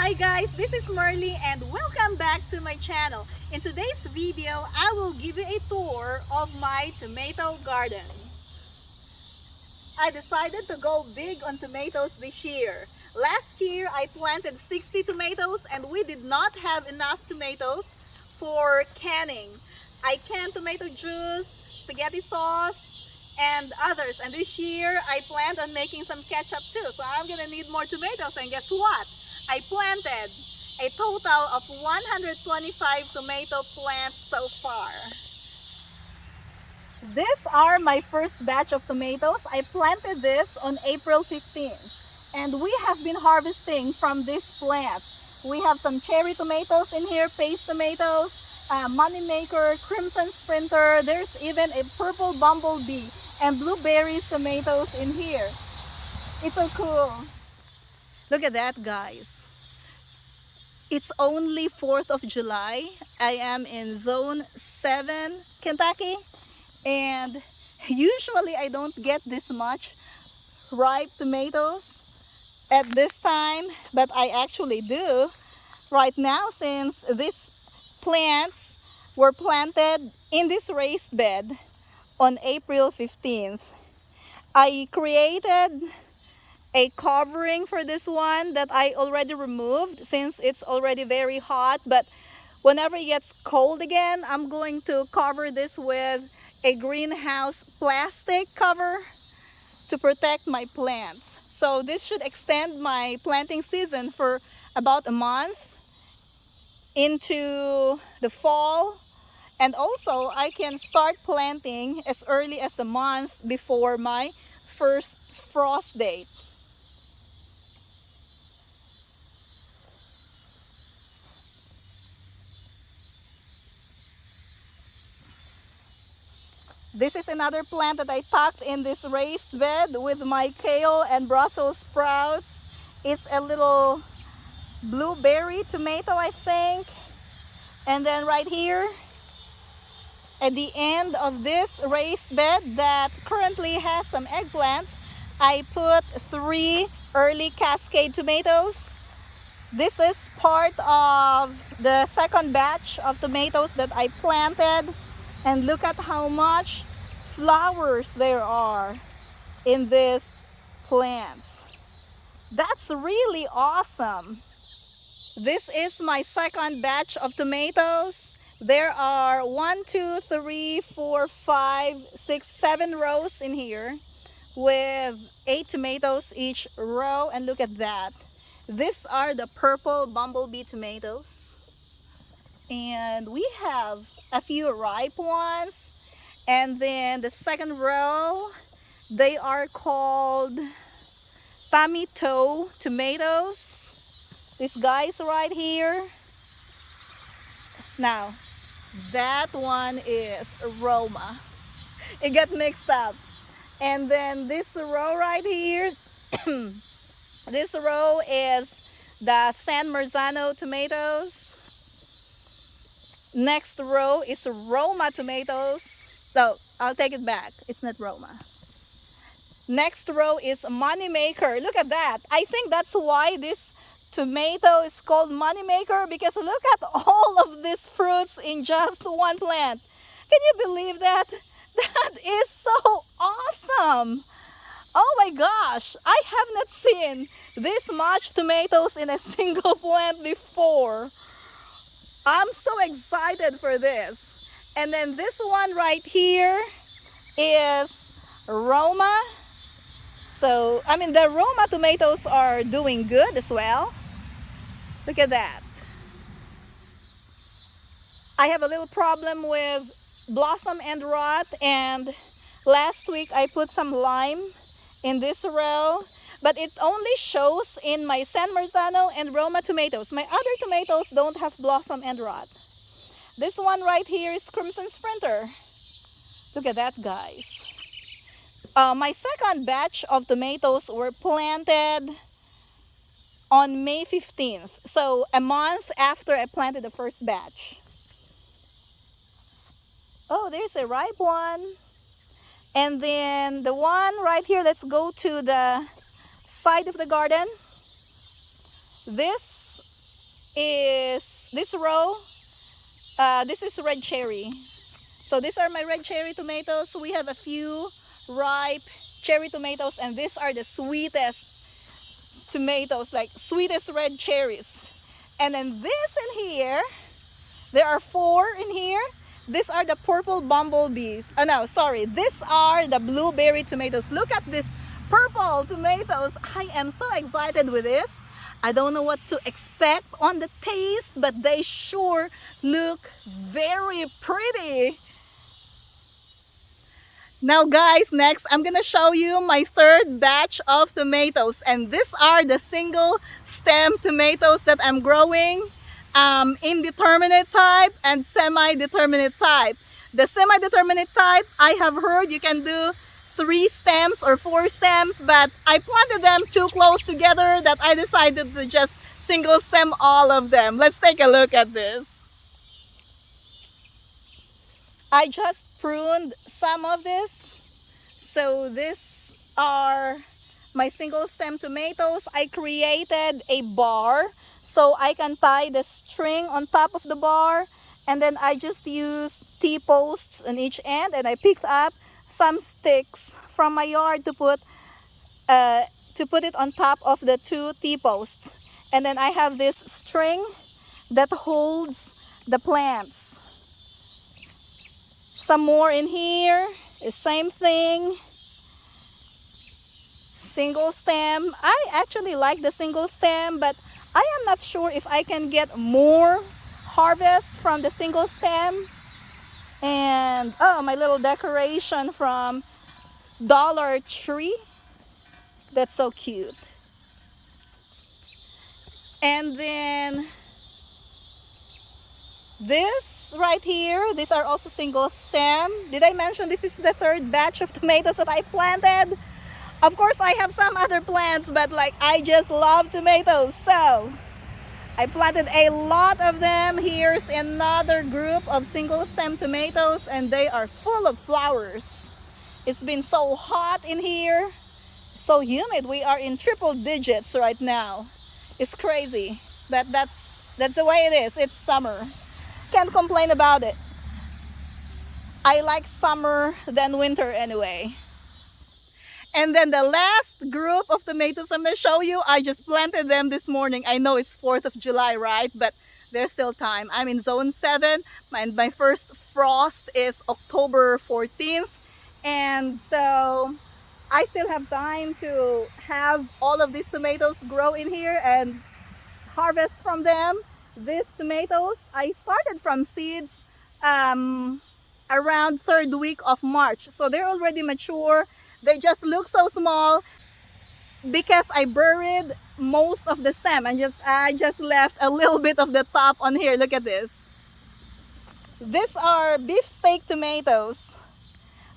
Hi guys, this is Marley and welcome back to my channel. In today's video, I will give you a tour of my tomato garden. I decided to go big on tomatoes this year. Last year, I planted 60 tomatoes and we did not have enough tomatoes for canning. I canned tomato juice, spaghetti sauce, and others. And this year, I planned on making some ketchup too. So I'm gonna need more tomatoes, and guess what? I planted a total of 125 tomato plants so far. These are my first batch of tomatoes. I planted this on April 15th, and we have been harvesting from these plants. We have some cherry tomatoes in here, paste tomatoes, moneymaker, crimson sprinter. There's even a purple bumblebee and blueberries tomatoes in here. It's so cool. Look at that, guys. It's only 4th of July. I am in Zone 7, Kentucky. And usually I don't get this much ripe tomatoes at this time. But I actually do right now, since these plants were planted in this raised bed on April 15th. I created a covering for this one that I already removed since it's already very hot, but whenever it gets cold again, I'm going to cover this with a greenhouse plastic cover to protect my plants. So this should extend my planting season for about a month into the fall, and also I can start planting as early as a month before my first frost date. This is another plant that I tucked in this raised bed with my kale and Brussels sprouts. It's a little blueberry tomato, I think. And then right here, at the end of this raised bed that currently has some eggplants, I put 3 early cascade tomatoes. This is part of the second batch of tomatoes that I planted. And look at how much flowers there are in these plants. That's really awesome. This is my second batch of tomatoes. There are 1, 2, 3, 4, 5, 6, 7 rows in here with 8 tomatoes each row. And look at that. These are the purple bumblebee tomatoes. And we have a few ripe ones. And then the second row, they are called tummy toe tomatoes. These guys right here. Now, that one is Roma. It got mixed up. And then this row right here, this row is the San Marzano tomatoes. Next row is Roma tomatoes. So I'll take it back. It's not Roma. Next row is moneymaker. Look at that. I think that's why this tomato is called moneymaker, because look at all of these fruits in just one plant. Can you believe that? That is so awesome. Oh my gosh, I have not seen this much tomatoes in a single plant before. I'm so excited for this. And then this one right here is Roma. So, I mean, the Roma tomatoes are doing good as well. Look at that. I have a little problem with blossom end rot, and last week I put some lime in this row. But it only shows in my San Marzano and Roma tomatoes. My other tomatoes don't have blossom end rot. This one right here is Crimson Sprinter. Look at that, guys. My second batch of tomatoes were planted on May 15th. So a month after I planted the first batch. Oh, there's a ripe one. And then the one right here, let's go to the side of the garden. This row, this is red cherry. So these are my red cherry tomatoes. We have a few ripe cherry tomatoes, and these are the sweetest tomatoes, like sweetest red cherries. And then this in here, there are 4 in here. These are the purple bumblebees. Oh no, sorry. These are the blueberry tomatoes. Look at this purple tomatoes. I am so excited with this. I don't know what to expect on the taste, but they sure look very pretty. Now guys, next I'm gonna show you my third batch of tomatoes, and these are the single stem tomatoes that I'm growing, indeterminate type and semi-determinate type. The semi-determinate type, I have heard you can do 3 stems or 4 stems, but I planted them too close together that I decided to just single stem all of them. Let's take a look at this. I just pruned some of this. So these are my single stem tomatoes. I created a bar so I can tie the string on top of the bar, and then I just used T-posts on each end, and I picked up some sticks from my yard to put it on top of the 2 T-posts. And then I have this string that holds the plants. Some more in here, the same thing. Single stem. I actually like the single stem, but I am not sure if I can get more harvest from the single stem. And oh, my little decoration from Dollar Tree. That's so cute. And then this right here, these are also single stem. Did I mention this is the third batch of tomatoes that I planted? Of course, I have some other plants, but like I just love tomatoes, so I planted a lot of them. Here's another group of single stem tomatoes, and they are full of flowers. It's been so hot in here, so humid. We are in triple digits right now. It's crazy, but that's the way it is. It's summer. Can't complain about it. I like summer than winter anyway. And then the last group of tomatoes I'm going to show you, I just planted them this morning. I know it's 4th of July, right? But there's still time. I'm in zone 7. My first frost is October 14th. And so I still have time to have all of these tomatoes grow in here and harvest from them. These tomatoes, I started from seeds around 3rd week of March. So they're already mature. They just look so small because I buried most of the stem and I just left a little bit of the top on here. Look at this. These are beefsteak tomatoes.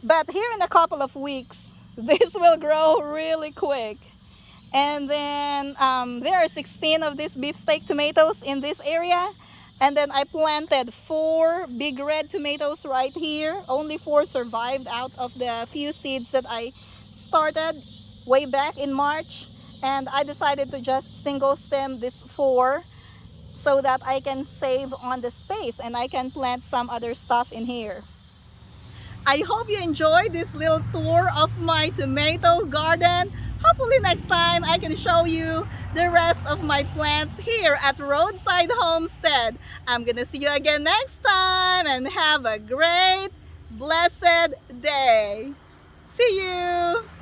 But here in a couple of weeks, this will grow really quick. And then there are 16 of these beefsteak tomatoes in this area. And then I planted 4 big red tomatoes right here. Only 4 survived out of the few seeds that I started way back in March. And I decided to just single stem these 4 so that I can save on the space and I can plant some other stuff in here. I hope you enjoyed this little tour of my tomato garden. Hopefully next time I can show you the rest of my plants here at Roadside Homestead. I'm gonna see you again next time and have a great, blessed day. See you!